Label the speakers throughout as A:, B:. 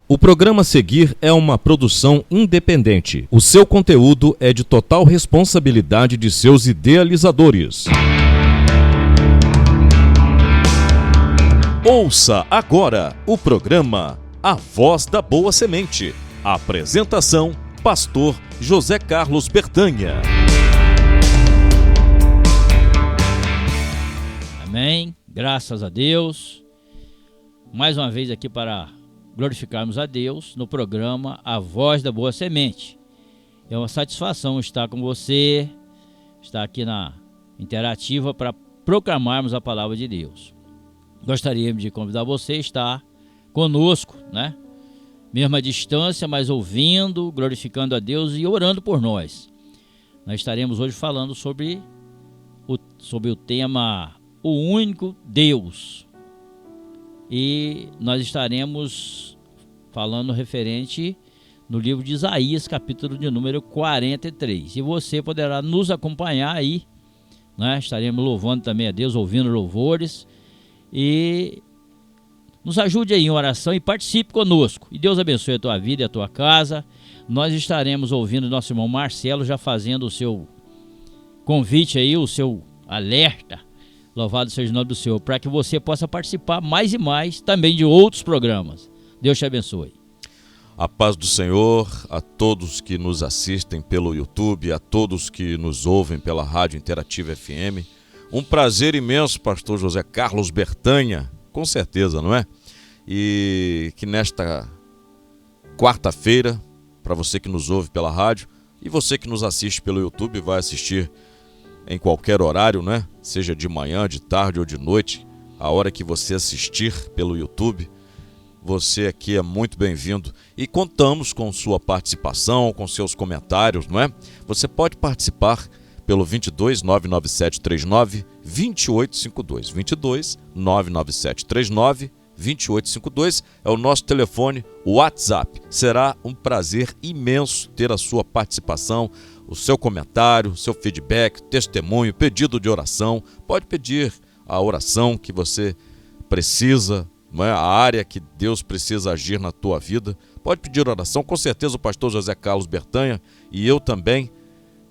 A: O programa a seguir é uma produção independente. O seu conteúdo é de total responsabilidade de seus idealizadores. Ouça agora o programa A Voz da Boa Semente. Apresentação: Pastor José Carlos Bertanha.
B: Amém. Graças a Deus. Mais uma vez aqui para glorificarmos a Deus no programa A Voz da Boa Semente. É uma satisfação estar com você, estar aqui na Interativa para proclamarmos a palavra de Deus. Gostaríamos de convidar você a estar conosco, né? Mesmo à distância, mas ouvindo, glorificando a Deus e orando por nós. Nós estaremos hoje falando sobre o tema O Único Deus. E nós estaremos falando referente no livro de Isaías, capítulo de número 43. E você poderá nos acompanhar aí, né? Estaremos louvando também a Deus, ouvindo louvores. E nos ajude aí em oração e participe conosco. E Deus abençoe a tua vida e a tua casa. Nós estaremos ouvindo nosso irmão Marcelo já fazendo o seu convite aí, o seu alerta. Louvado seja o nome do Senhor, para que você possa participar mais e mais também de outros programas. Deus te abençoe.
A: A paz do Senhor a todos que nos assistem pelo YouTube, a todos que nos ouvem pela Rádio Interativa FM. Um prazer imenso, pastor José Carlos Bertanha, com certeza, não é? E que nesta quarta-feira, para você que nos ouve pela rádio e você que nos assiste pelo YouTube, vai assistir em qualquer horário, né? Seja de manhã, de tarde ou de noite, a hora que você assistir pelo YouTube, você aqui é muito bem-vindo e contamos com sua participação, com seus comentários, não é? Você pode participar pelo 22 997 39 2852. 22 997 39 2852 é o nosso telefone, o WhatsApp. Será um prazer imenso ter a sua participação, o seu comentário, o seu feedback, testemunho, pedido de oração. Pode pedir a oração que você precisa, não é? A área que Deus precisa agir na tua vida. Pode pedir oração, com certeza o pastor José Carlos Bertanha e eu também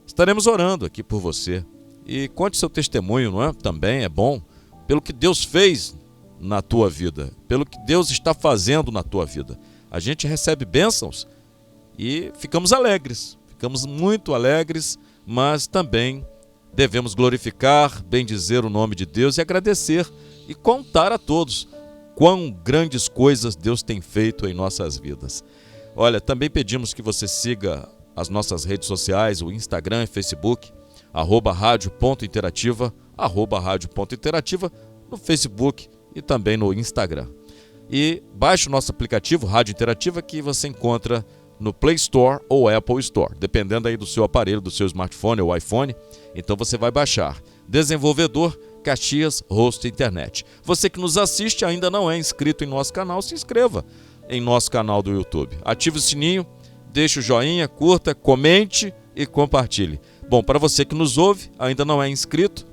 A: estaremos orando aqui por você. E conte seu testemunho, não é? Também é bom, pelo que Deus fez na tua vida, pelo que Deus está fazendo na tua vida. A gente recebe bênçãos e ficamos alegres, ficamos muito alegres, mas também devemos glorificar, bendizer o nome de Deus e agradecer e contar a todos quão grandes coisas Deus tem feito em nossas vidas. Olha, também pedimos que você siga as nossas redes sociais, o Instagram e Facebook, @radio.interativa, @radio.interativa no Facebook e também no Instagram. E baixe o nosso aplicativo Rádio Interativa, que você encontra no Play Store ou Apple Store, dependendo aí do seu aparelho, do seu smartphone ou iPhone. Então você vai baixar. Desenvolvedor Caxias Host Internet. Você que nos assiste ainda não é inscrito em nosso canal, se inscreva em nosso canal do YouTube. Ative o sininho, deixe o joinha, curta, comente e compartilhe. Bom, para você que nos ouve, ainda não é inscrito,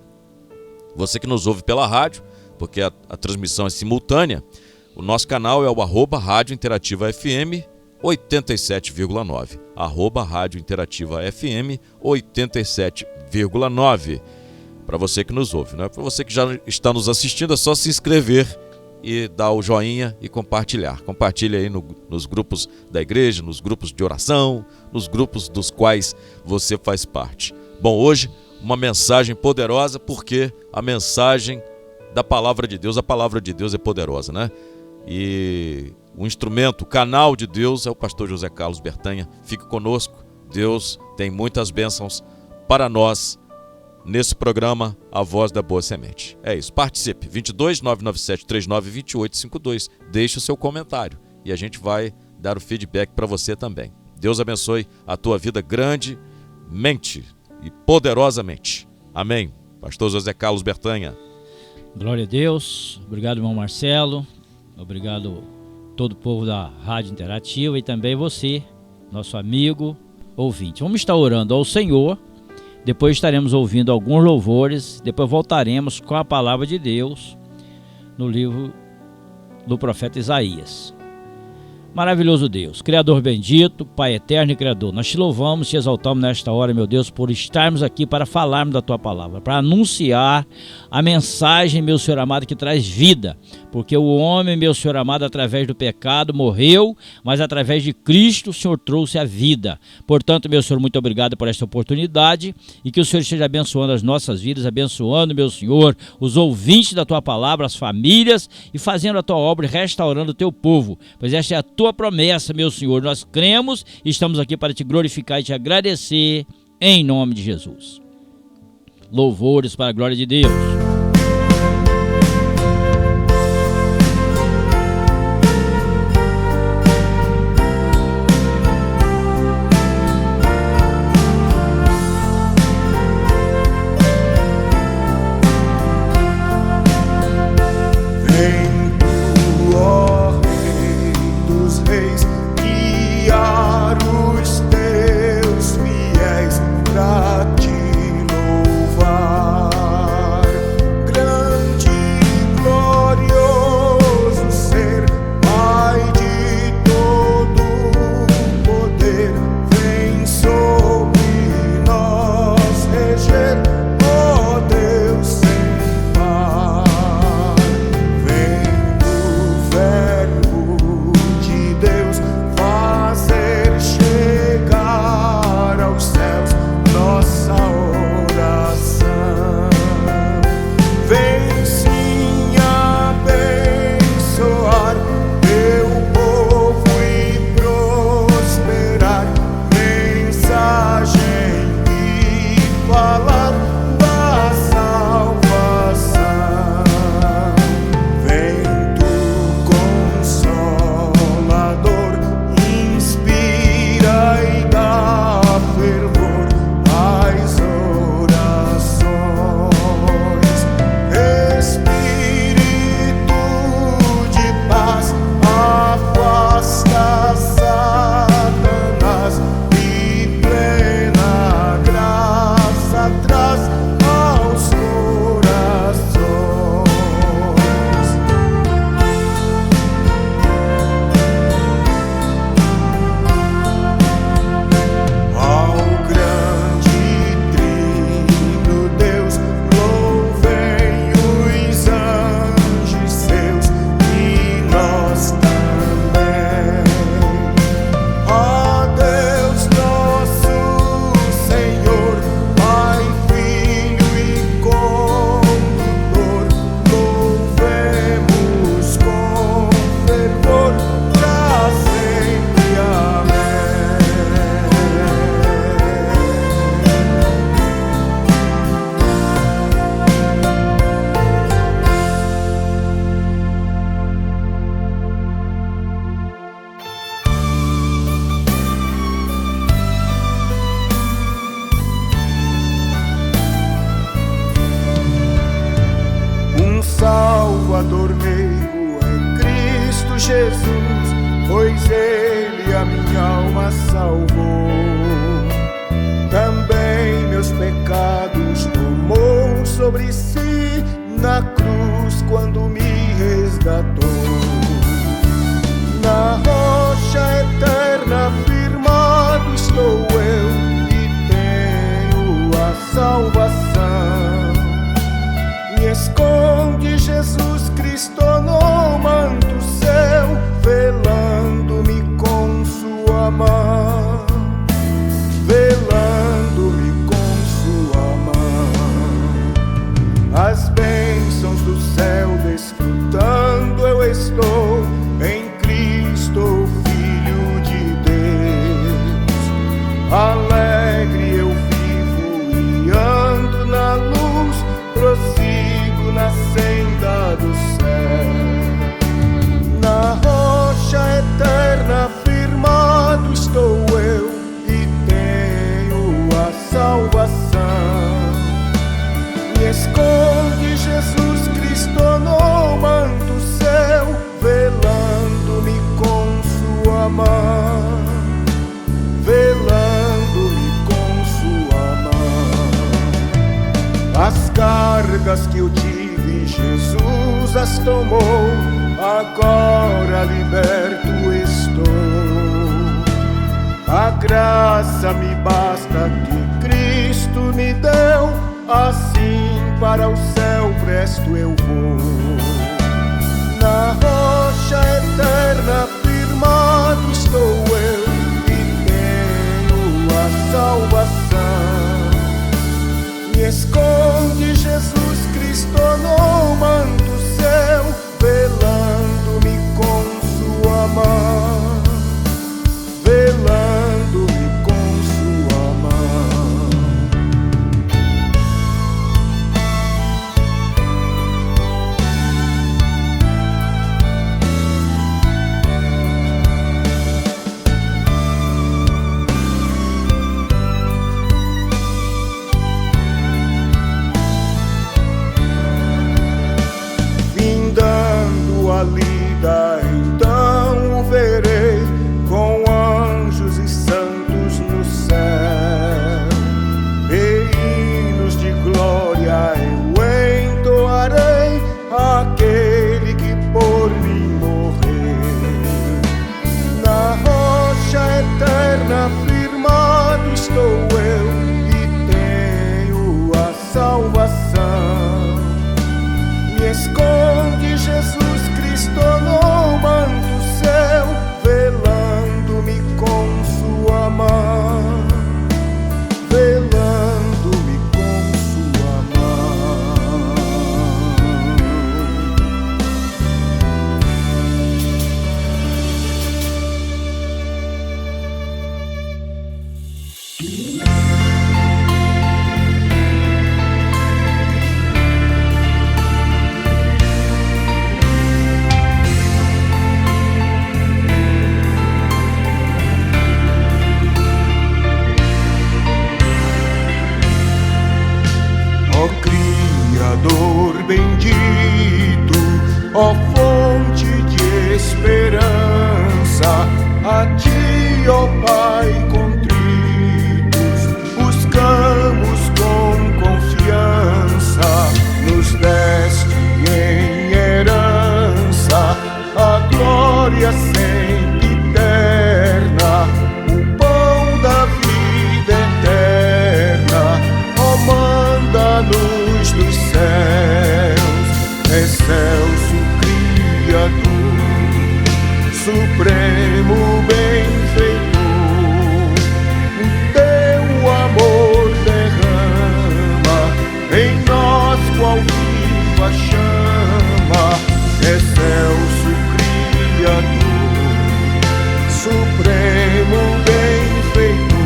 A: você que nos ouve pela rádio, porque a transmissão é simultânea, o nosso canal é o @Rádio Interativa FM 87,9. Rádio Interativa FM 87,9. Para você que nos ouve, né? Para você que já está nos assistindo, é só se inscrever e dar o joinha e compartilhar. Compartilhe aí nos grupos da igreja, nos grupos de oração, nos grupos dos quais você faz parte. Bom, hoje uma mensagem poderosa, porque a mensagem da palavra de Deus, a palavra de Deus é poderosa, né? E o instrumento, o canal de Deus é o pastor José Carlos Bertanha. Fique conosco, Deus tem muitas bênçãos para nós nesse programa A Voz da Boa Semente. É isso, participe, 22 997 39 2852, deixe o seu comentário e a gente vai dar o feedback para você também. Deus abençoe a tua vida grandemente e poderosamente. Amém. Pastor José Carlos Bertanha.
B: Glória a Deus. Obrigado, irmão Marcelo. Obrigado todo o povo da Rádio Interativa e também você, nosso amigo ouvinte. Vamos estar orando ao Senhor, depois estaremos ouvindo alguns louvores, depois voltaremos com a palavra de Deus no livro do profeta Isaías. Maravilhoso Deus, Criador bendito, Pai eterno e Criador, nós te louvamos, te exaltamos nesta hora, meu Deus, por estarmos aqui para falarmos da Tua Palavra, para anunciar a mensagem, meu Senhor amado, que traz vida, porque o homem, meu Senhor amado, através do pecado morreu, mas através de Cristo o Senhor trouxe a vida. Portanto, meu Senhor, muito obrigado por esta oportunidade e que o Senhor esteja abençoando as nossas vidas, abençoando, meu Senhor, os ouvintes da Tua Palavra, as famílias e fazendo a Tua obra e restaurando o Teu povo, pois esta é a Tua promessa, meu Senhor. Nós cremos e estamos aqui para Te glorificar e Te agradecer em nome de Jesus. Louvores para a glória de Deus.
C: Salvador veio em Cristo Jesus, pois Ele a minha alma salvou. Também meus pecados tomou sobre si na cruz quando me resgatou. Na rocha eterna firmado estou eu e tenho a salvação. Me esconde Jesus Cristo no manto seu, velando-me com sua mão, velando-me com sua mão. As bênçãos do céu desfrutando eu estou em Cristo, Filho de Deus. Alegre eu vivo e ando na luz, prossigo na senda do céu. Na rocha eterna firmado estou eu e tenho a salvação. Me esconde Jesus Cristo no manto seu, velando-me com sua mão, velando-me com sua mão. As cargas que eu tive, Jesus as tomou, agora liberto estou. A graça me basta que Cristo me deu, assim para o céu presto eu vou. Na rocha eterna firmado estou eu e tenho a salvação. Me esconde Jesus Cristo no manto seu, velando-me com sua mão, velando-me com sua mão. Findando a lida, então o verei com anjos e santos no céu, e hinos de glória eu entoarei àquele que por mim morreu. Na rocha eterna firmado estou eu e tenho a salvação. Me esconde Jesus Cristo no manto seu, velando-me com sua mão, velando-me com sua mão. Ó Criador bendito, ó fonte de esperança, a Ti, ó Pai, contritos, buscamos com confiança. Nos deste em herança a glória sempre eterna, o pão da vida eterna. Ó, manda-nos dos céus, excelso Criador, supremo benfeitor. O teu amor derrama em nós qual viva chama, excelso Criador, supremo benfeitor.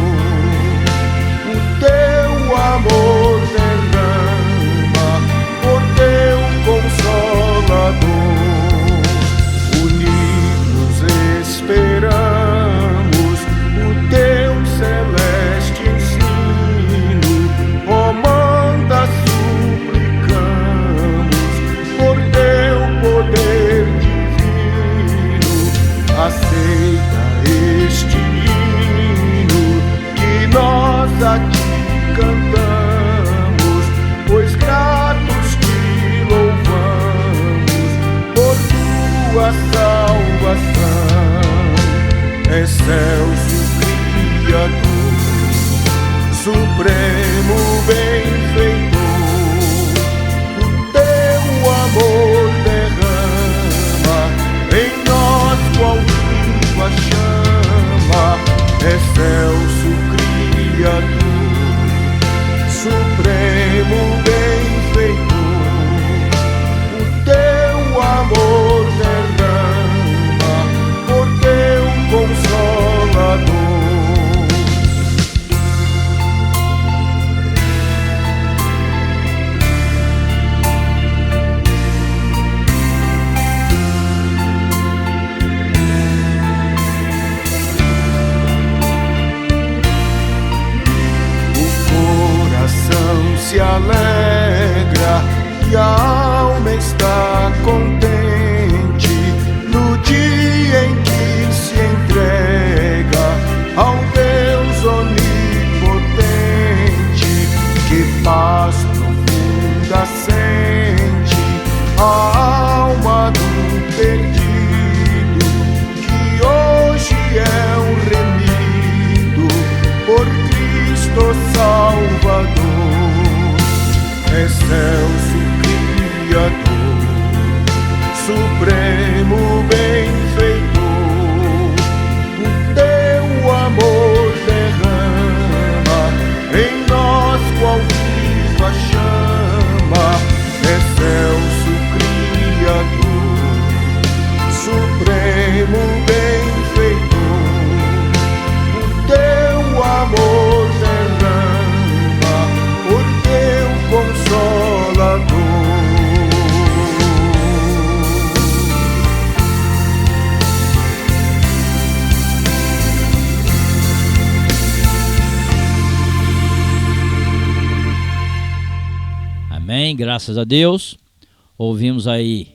C: O teu amor derrama por teu consolador. Unidos esperamos o teu celeste ensino. Ó, manda, suplicamos por teu poder divino. Aceita este hino que nós a Ti cantamos, pois gratos Te louvamos por tua salvação. Excelso Criador, supremo benfeitor, o teu amor derrama em nós qual viva chama. Excelso Criador, supremo benfeitor, o teu amor derrama por teu consolador. Se alegra e a alma está contente no dia em que se entrega ao Deus onipotente. Que paz profunda sente a alma do perdido, que hoje
B: Amém, graças a Deus. Ouvimos aí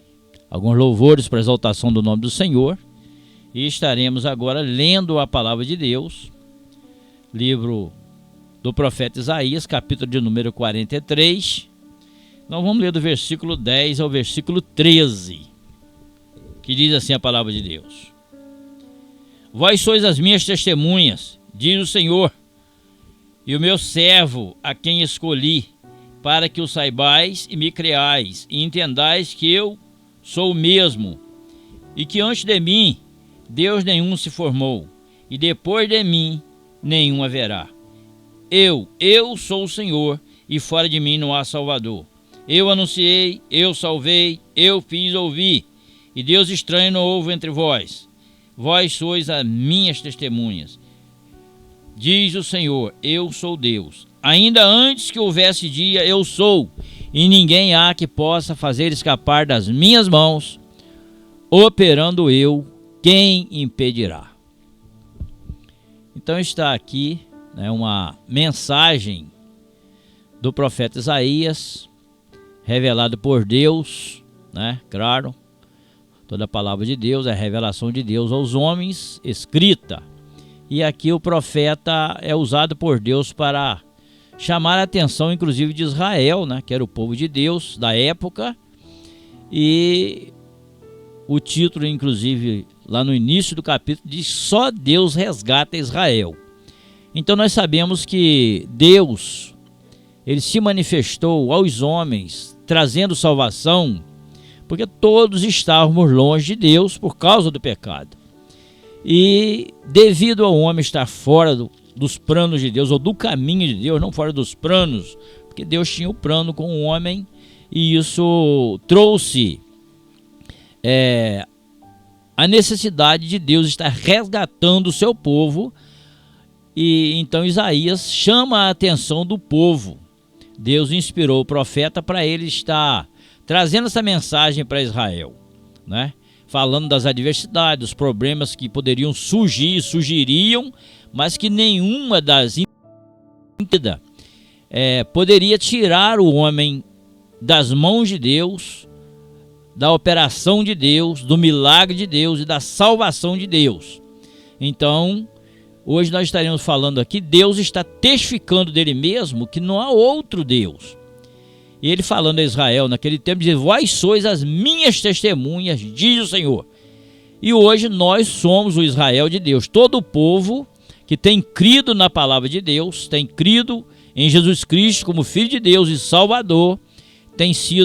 B: alguns louvores para a exaltação do nome do Senhor. E estaremos agora lendo a palavra de Deus, livro do profeta Isaías, capítulo de número 43. Nós vamos ler do versículo 10 ao versículo 13, que diz assim a palavra de Deus: Vós sois as minhas testemunhas, diz o Senhor, e o meu servo, a quem escolhi, para que o saibais e me creais, e entendais que eu sou o mesmo, e que antes de mim Deus nenhum se formou, e depois de mim nenhum haverá. Eu sou o Senhor, e fora de mim não há Salvador. Eu anunciei, eu salvei, eu fiz ouvir, e Deus estranho não houve entre vós. Vós sois as minhas testemunhas. Diz o Senhor, eu sou Deus. Ainda antes que houvesse dia, eu sou, e ninguém há que possa fazer escapar das minhas mãos. Operando eu, quem impedirá? Então está aqui, né, uma mensagem do profeta Isaías, revelado por Deus, né? Claro, toda a palavra de Deus é a revelação de Deus aos homens, escrita. E aqui o profeta é usado por Deus para chamar a atenção, inclusive, de Israel, né? Que era o povo de Deus da época. E o título, inclusive, lá no início do capítulo, diz: só Deus resgata Israel. Então nós sabemos que Deus, ele se manifestou aos homens, trazendo salvação, porque todos estávamos longe de Deus por causa do pecado. E devido ao homem estar fora dos planos de Deus, ou do caminho de Deus, não fora dos planos, porque Deus tinha o plano com o homem, e isso trouxe a necessidade de Deus estar resgatando o seu povo. E então Isaías chama a atenção do povo. Deus inspirou o profeta para ele estar trazendo essa mensagem para Israel, né? Falando das adversidades, dos problemas que poderiam surgir, surgiriam, mas que nenhuma das poderia tirar o homem das mãos de Deus, da operação de Deus, do milagre de Deus e da salvação de Deus. Então, hoje nós estaremos falando aqui, Deus está testificando dele mesmo que não há outro Deus. E ele falando a Israel naquele tempo, diz: vós sois as minhas testemunhas, diz o Senhor. E hoje nós somos o Israel de Deus. Todo o povo que tem crido na palavra de Deus, tem crido em Jesus Cristo como Filho de Deus e Salvador, tem se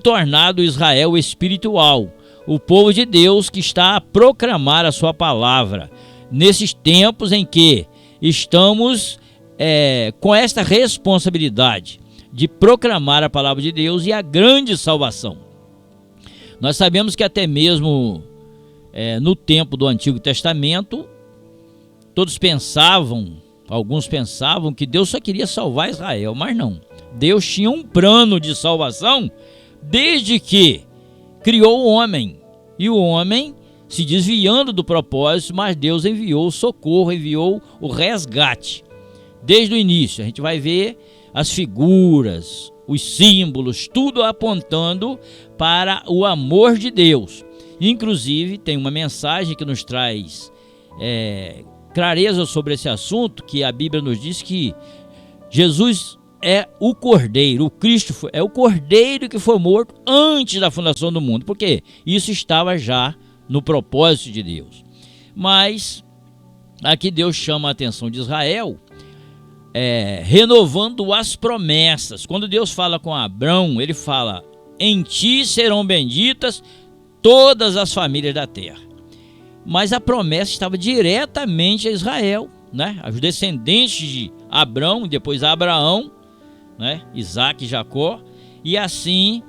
B: tornado Israel espiritual, o povo de Deus que está a proclamar a sua palavra, nesses tempos em que estamos com esta responsabilidade de proclamar a palavra de Deus e a grande salvação. Nós sabemos que até mesmo no tempo do Antigo Testamento, alguns pensavam que Deus só queria salvar Israel, mas não. Deus tinha um plano de salvação desde que criou o homem, e o homem se desviando do propósito, mas Deus enviou o socorro, enviou o resgate. Desde o início, a gente vai ver as figuras, os símbolos, tudo apontando para o amor de Deus. Inclusive, tem uma mensagem que nos traz clareza sobre esse assunto, que a Bíblia nos diz que Jesus é o Cordeiro, o Cristo é o Cordeiro que foi morto antes da fundação do mundo, porque isso estava já no propósito de Deus. Mas aqui Deus chama a atenção de Israel, renovando as promessas. Quando Deus fala com Abrão, ele fala: em ti serão benditas todas as famílias da terra. Mas a promessa estava diretamente a Israel, né? Os descendentes de Abrão, depois Abraão, né? Isaac e Jacó. E assim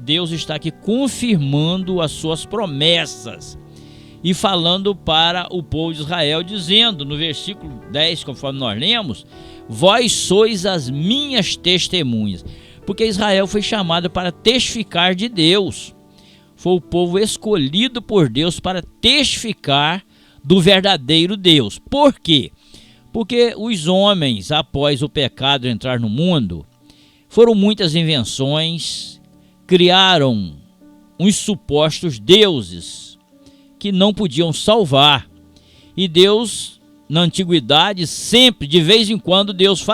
B: Deus está aqui confirmando as suas promessas e falando para o povo de Israel, dizendo no versículo 10, conforme nós lemos: vós sois as minhas testemunhas. Porque Israel foi chamado para testificar de Deus. Foi o povo escolhido por Deus para testificar do verdadeiro Deus. Por quê? Porque os homens, após o pecado entrar no mundo, Foram muitas invenções, criaram uns supostos deuses que não podiam salvar. E Deus, na antiguidade, sempre, de vez em quando, Deus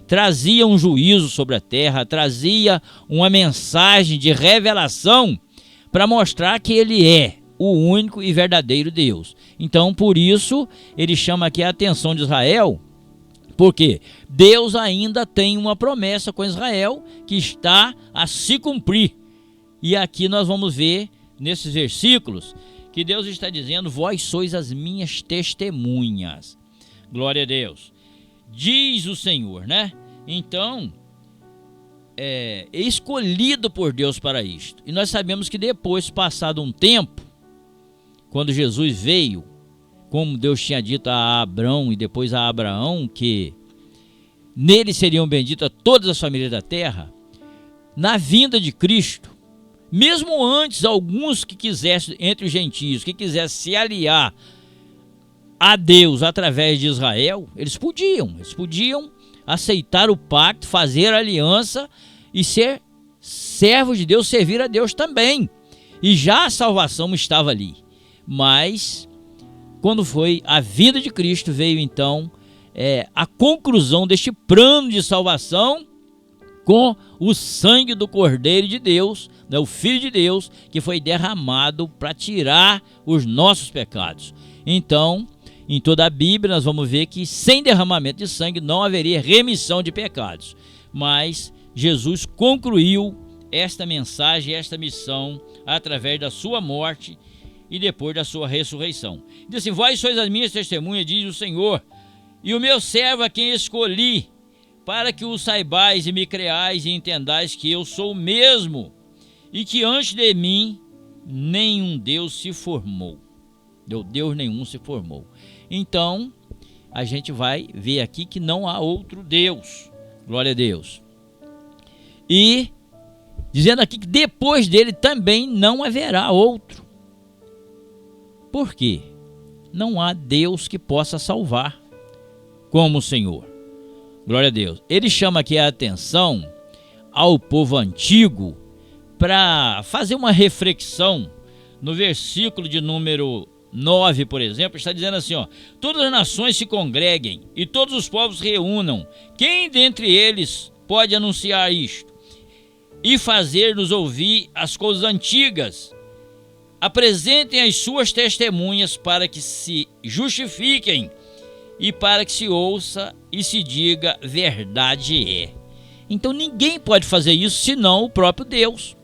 B: trazia um juízo sobre a terra, trazia uma mensagem de revelação para mostrar que Ele é o único e verdadeiro Deus. Então, por isso, ele chama aqui a atenção de Israel, porque Deus ainda tem uma promessa com Israel que está a se cumprir. E aqui nós vamos ver, nesses versículos, que Deus está dizendo: vós sois as minhas testemunhas. Glória a Deus. Diz o Senhor, né? Então, é escolhido por Deus para isto. E nós sabemos que depois, passado um tempo, quando Jesus veio, como Deus tinha dito a Abrão e depois a Abraão, que nele seriam benditas todas as famílias da terra, na vinda de Cristo, mesmo antes, alguns que quisessem, entre os gentios, que quisessem se aliar a Deus através de Israel, eles podiam aceitar o pacto, fazer aliança e ser servos de Deus, servir a Deus também. E já a salvação estava ali. Mas, quando foi a vinda de Cristo, veio então a conclusão deste plano de salvação com o sangue do Cordeiro de Deus, né, o Filho de Deus, que foi derramado para tirar os nossos pecados. Então, em toda a Bíblia, nós vamos ver que sem derramamento de sangue não haveria remissão de pecados. Mas Jesus concluiu esta mensagem, esta missão, através da sua morte e depois da sua ressurreição. Diz assim: vós sois as minhas testemunhas, diz o Senhor, e o meu servo a quem escolhi, para que o saibais e me creais e entendais que eu sou o mesmo, e que antes de mim nenhum Deus se formou. Deus nenhum se formou. Então, a gente vai ver aqui que não há outro Deus. Glória a Deus. E dizendo aqui que depois dele também não haverá outro. Por quê? Não há Deus que possa salvar como o Senhor. Glória a Deus. Ele chama aqui a atenção ao povo antigo para fazer uma reflexão. No versículo de número 9, por exemplo, está dizendo assim, ó: todas as nações se congreguem e todos os povos reúnam. Quem dentre eles pode anunciar isto e fazer-nos ouvir as coisas antigas? Apresentem as suas testemunhas para que se justifiquem e para que se ouça e se diga: verdade é. Então ninguém pode fazer isso senão o próprio Deus,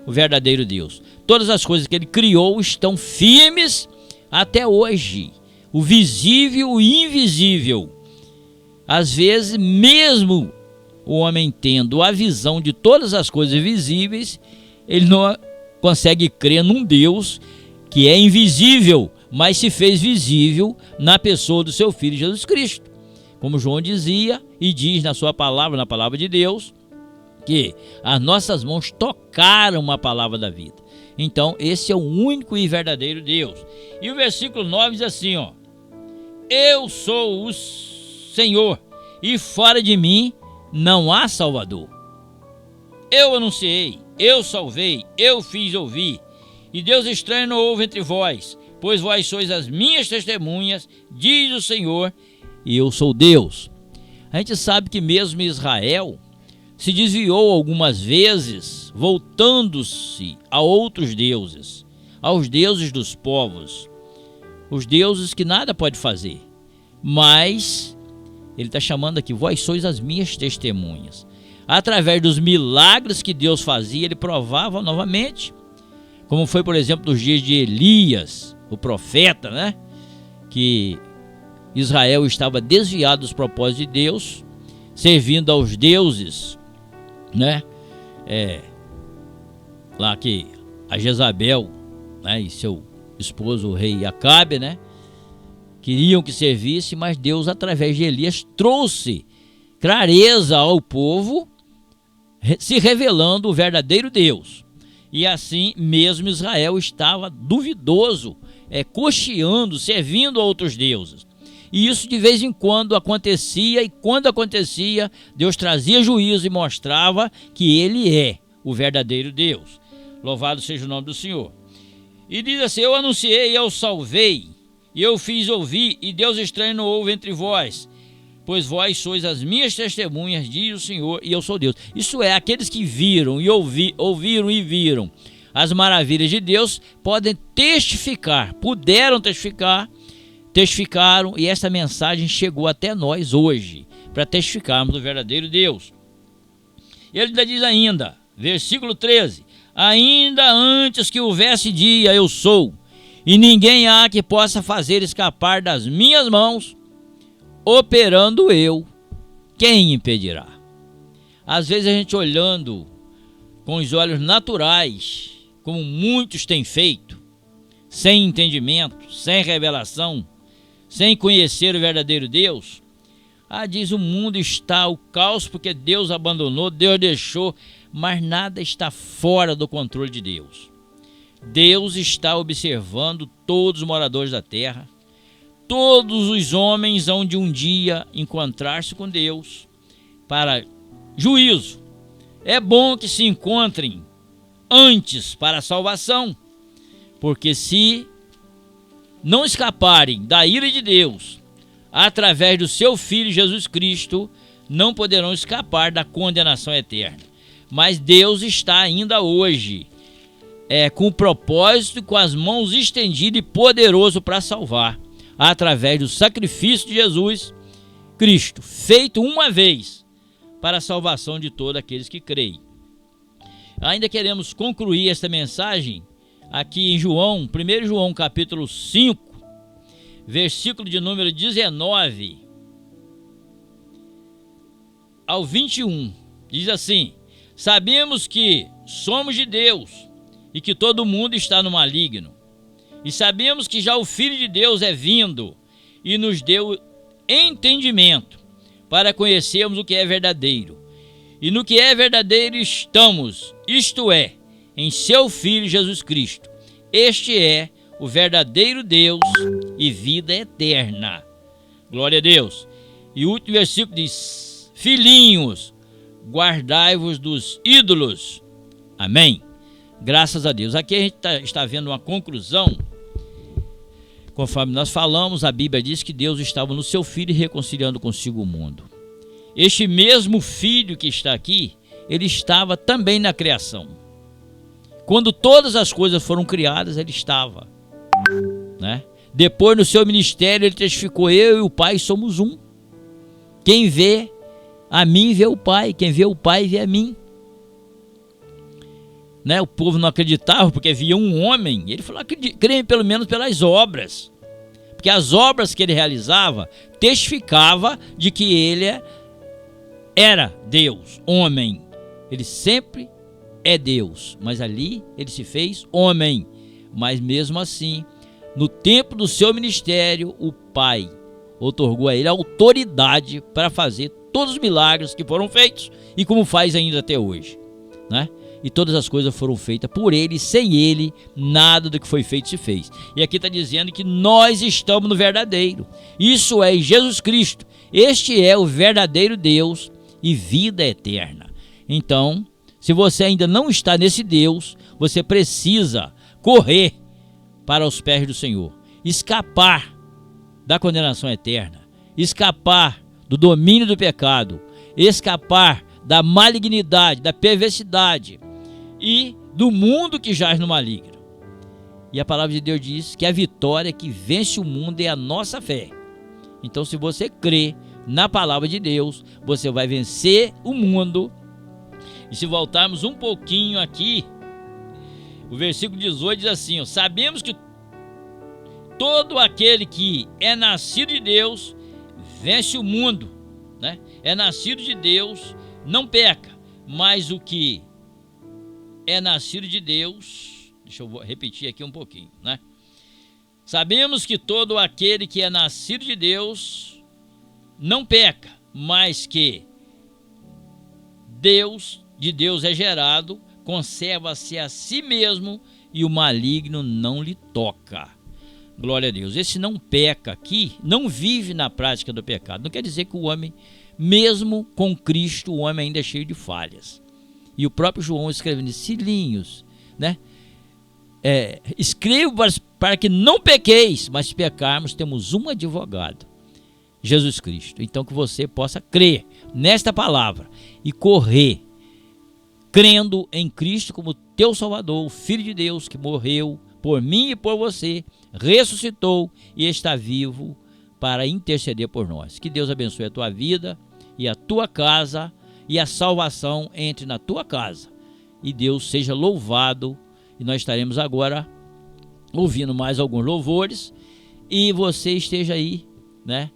B: o verdadeiro Deus. Todas as coisas que ele criou estão firmes até hoje, o visível e o invisível. Às vezes, mesmo o homem tendo a visão de todas as coisas visíveis, ele não consegue crer num Deus que é invisível, mas se fez visível na pessoa do seu Filho Jesus Cristo. Como João dizia e diz na sua palavra, na palavra de Deus, que as nossas mãos tocaram a palavra da vida. Então, esse é o único e verdadeiro Deus. E o versículo 9 diz assim, ó: eu sou o Senhor, e fora de mim não há Salvador. Eu anunciei, eu salvei, eu fiz ouvir, e Deus estranho não houve entre vós, pois vós sois as minhas testemunhas, diz o Senhor, e eu sou Deus. A gente sabe que mesmo Israel se desviou algumas vezes, voltando-se a outros deuses, aos deuses dos povos, os deuses que nada pode fazer. Mas ele está chamando aqui: vós sois as minhas testemunhas. Através dos milagres que Deus fazia, ele provava novamente, como foi, por exemplo, nos dias de Elias, o profeta, né? Que Israel estava desviado dos propósitos de Deus, servindo aos deuses, né? Lá que a Jezabel, né, e seu esposo, o rei Acabe, né, queriam que servisse, mas Deus, através de Elias, trouxe clareza ao povo, se revelando o verdadeiro Deus. E assim mesmo Israel estava duvidoso, cocheando, servindo a outros deuses. E isso de vez em quando acontecia, e quando acontecia, Deus trazia juízo e mostrava que Ele é o verdadeiro Deus. Louvado seja o nome do Senhor. E diz assim: eu anunciei, eu salvei, e eu fiz ouvir, e Deus estranho não houve entre vós, pois vós sois as minhas testemunhas, diz o Senhor, e eu sou Deus. Isso é, aqueles que viram e ouviram e viram as maravilhas de Deus podem testificar, puderam testificar, testificaram, e essa mensagem chegou até nós hoje, para testificarmos do verdadeiro Deus. Ele ainda diz ainda, versículo 13: ainda antes que houvesse dia, eu sou, e ninguém há que possa fazer escapar das minhas mãos. Operando eu, quem impedirá? Às vezes a gente olhando com os olhos naturais, como muitos têm feito, sem entendimento, sem revelação, sem conhecer o verdadeiro Deus, diz: o mundo está ao caos porque Deus abandonou, Deus deixou, mas nada está fora do controle de Deus. Deus está observando todos os moradores da terra. Todos os homens hão de um dia encontrar-se com Deus para juízo. É bom que se encontrem antes para a salvação, porque se não escaparem da ira de Deus através do seu Filho Jesus Cristo, não poderão escapar da condenação eterna. Mas Deus está ainda hoje com o propósito, com as mãos estendidas e poderoso para salvar, através do sacrifício de Jesus Cristo, feito uma vez para a salvação de todos aqueles que creem. Ainda queremos concluir esta mensagem aqui em João, 1 João capítulo 5, versículo de número 19 ao 21. Diz assim: sabemos que somos de Deus e que todo mundo está no maligno. E sabemos que já o Filho de Deus é vindo e nos deu entendimento para conhecermos o que é verdadeiro. E no que é verdadeiro estamos, isto é, em seu Filho Jesus Cristo. Este é o verdadeiro Deus e vida eterna. Glória a Deus. E o último versículo diz: filhinhos, guardai-vos dos ídolos. Amém. Graças a Deus. Aqui a gente está vendo uma conclusão. Conforme nós falamos, a Bíblia diz que Deus estava no seu Filho reconciliando consigo o mundo. Este mesmo Filho que está aqui, ele estava também na criação. Quando todas as coisas foram criadas, ele estava, né? Depois, no seu ministério, ele testificou: eu e o Pai somos um. Quem vê a mim, vê o Pai. Quem vê o Pai, vê a mim. Né? O povo não acreditava porque via um homem. Ele falou: creem pelo menos pelas obras, porque as obras que ele realizava testificava de que ele era Deus, homem. Ele sempre é Deus, mas ali ele se fez homem. Mas mesmo assim, no tempo do seu ministério, o Pai outorgou a ele a autoridade para fazer todos os milagres que foram feitos e como faz ainda até hoje, né? E todas as coisas foram feitas por ele, e sem ele nada do que foi feito se fez. E aqui está dizendo que nós estamos no verdadeiro. Isso é em Jesus Cristo. Este é o verdadeiro Deus e vida eterna. Então, se você ainda não está nesse Deus, você precisa correr para os pés do Senhor, escapar da condenação eterna, escapar do domínio do pecado, escapar da malignidade, da perversidade e do mundo que jaz no maligno. E a palavra de Deus diz que a vitória que vence o mundo é a nossa fé. Então, se você crê na palavra de Deus, você vai vencer o mundo. E se voltarmos um pouquinho aqui, o versículo 18 diz assim: sabemos que todo aquele que é nascido de Deus vence o mundo, né? É nascido de Deus, não peca, mas o que é nascido de Deus, deixa eu repetir aqui um pouquinho, né? Sabemos que todo aquele que é nascido de Deus não peca, mas que de Deus é gerado, conserva-se a si mesmo e o maligno não lhe toca. Glória a Deus. Esse não peca aqui, não vive na prática do pecado. Não quer dizer que o homem, mesmo com Cristo, o homem ainda é cheio de falhas. E o próprio João escrevendo, filhinhos, né? Escrevo para que não pequeis, mas se pecarmos, temos um advogado, Jesus Cristo. Então que você possa crer nesta palavra e correr, crendo em Cristo como teu Salvador, o Filho de Deus que morreu por mim e por você, ressuscitou e está vivo para interceder por nós. Que Deus abençoe a tua vida e a tua casa, e a salvação entre na tua casa. E Deus seja louvado. E nós estaremos agora ouvindo mais alguns louvores, e você esteja aí, né,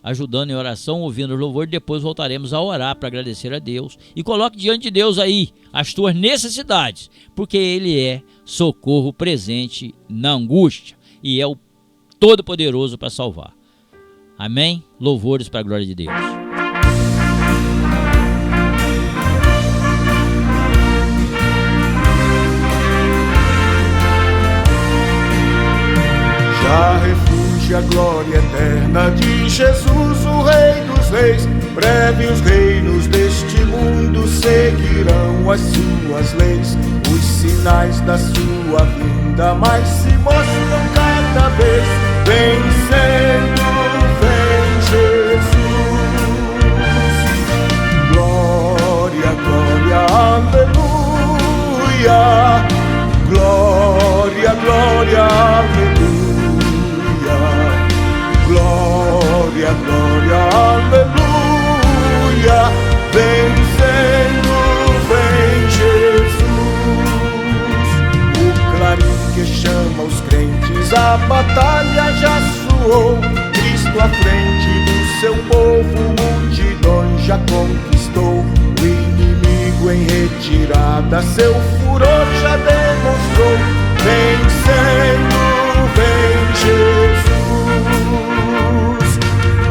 B: ajudando em oração, ouvindo os louvores. Depois voltaremos a orar para agradecer a Deus, e coloque diante de Deus aí as tuas necessidades, porque Ele é socorro presente na angústia e é o Todo-Poderoso para salvar. Amém? Louvores para a glória de Deus.
C: Já refúgio a glória eterna de Jesus, o Rei dos Reis. Breve os reinos deste mundo seguirão as suas leis. Os sinais da sua vinda mais se mostram cada vez. Vencendo, vem Jesus. Glória, glória, aleluia. Glória, glória, aleluia. Glória, glória, aleluia. Vencendo, vem Jesus. O clarim que chama os crentes, a batalha já soou. Cristo à frente do seu povo, multidões já conquistou. O inimigo em retirada, seu furor já demonstrou. Vencendo, vem Jesus.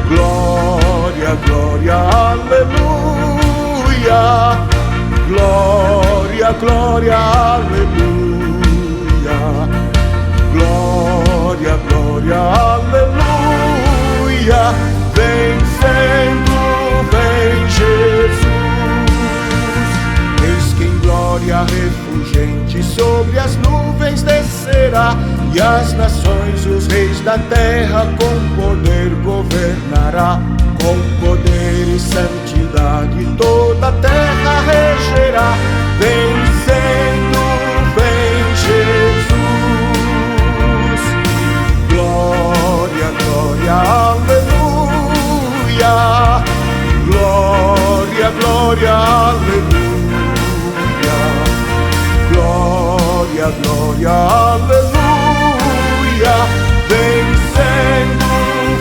C: Glória, glória, aleluia. Glória, glória, aleluia. Glória, glória, aleluia. Vencendo, vem Jesus. Eis que em glória refulgente sobre as nuvens descerá, e as nações, os reis da terra, com poder governará. Com poder e santidade toda a terra regerá. Vencendo, vem Jesus. Glória, glória, aleluia. Glória, glória, aleluia. Glória, glória, aleluia. Vencendo,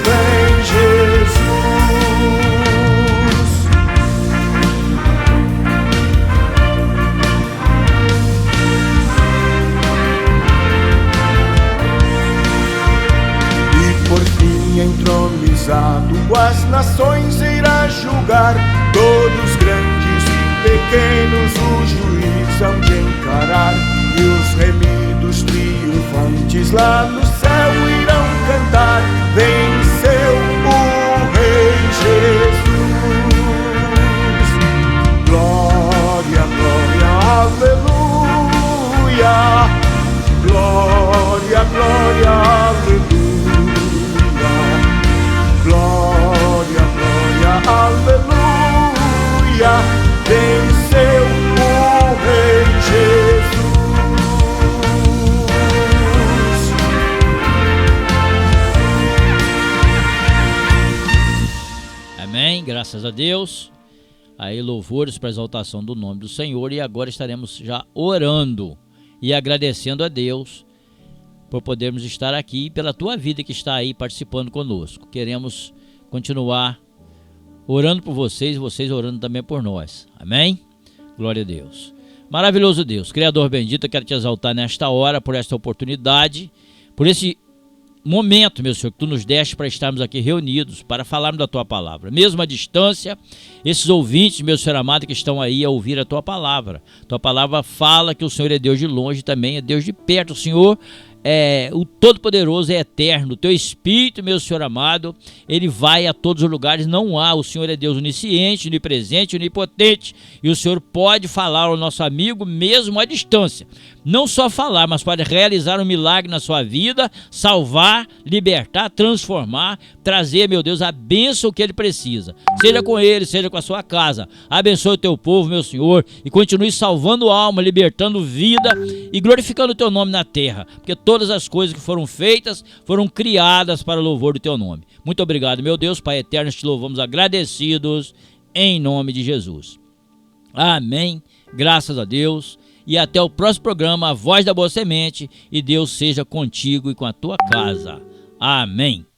C: vem Jesus. E por fim entronizado as nações irá julgar, todos grandes e pequenos o juiz hão de encarar. E os remidos triunfantes lá no céu irão cantar. Venceu o Rei Jesus. Glória, glória, aleluia. Glória, glória, aleluia. Glória, glória, aleluia. Venceu o Rei Jesus.
B: Amém, graças a Deus. Aí louvores para a exaltação do nome do Senhor. E agora estaremos já orando e agradecendo a Deus por podermos estar aqui, pela tua vida que está aí participando conosco. Queremos continuar orando por vocês e vocês orando também por nós. Amém? Glória a Deus. Maravilhoso Deus, Criador bendito, eu quero te exaltar nesta hora por esta oportunidade, por esse momento, meu Senhor, que tu nos deste para estarmos aqui reunidos, para falarmos da tua palavra. Mesmo à distância, esses ouvintes, meu Senhor amado, que estão aí a ouvir a tua palavra. Tua palavra fala que o Senhor é Deus de longe, também é Deus de perto. O Senhor o Todo-Poderoso é eterno. O teu Espírito, meu Senhor amado, ele vai a todos os lugares. Não há, o Senhor é Deus onisciente, onipresente, onipotente, e o Senhor pode falar ao nosso amigo mesmo à distância. Não só falar, mas pode realizar um milagre na sua vida, salvar, libertar, transformar, trazer, meu Deus, a bênção que ele precisa. Seja com ele, seja com a sua casa. Abençoe o teu povo, meu Senhor, e continue salvando alma, libertando vida e glorificando o teu nome na terra, porque todas as coisas que foram feitas foram criadas para o louvor do teu nome. Muito obrigado, meu Deus, Pai eterno, te louvamos agradecidos em nome de Jesus. Amém. Graças a Deus. E até o próximo programa, A Voz da Boa Semente, e Deus seja contigo e com a tua casa. Amém.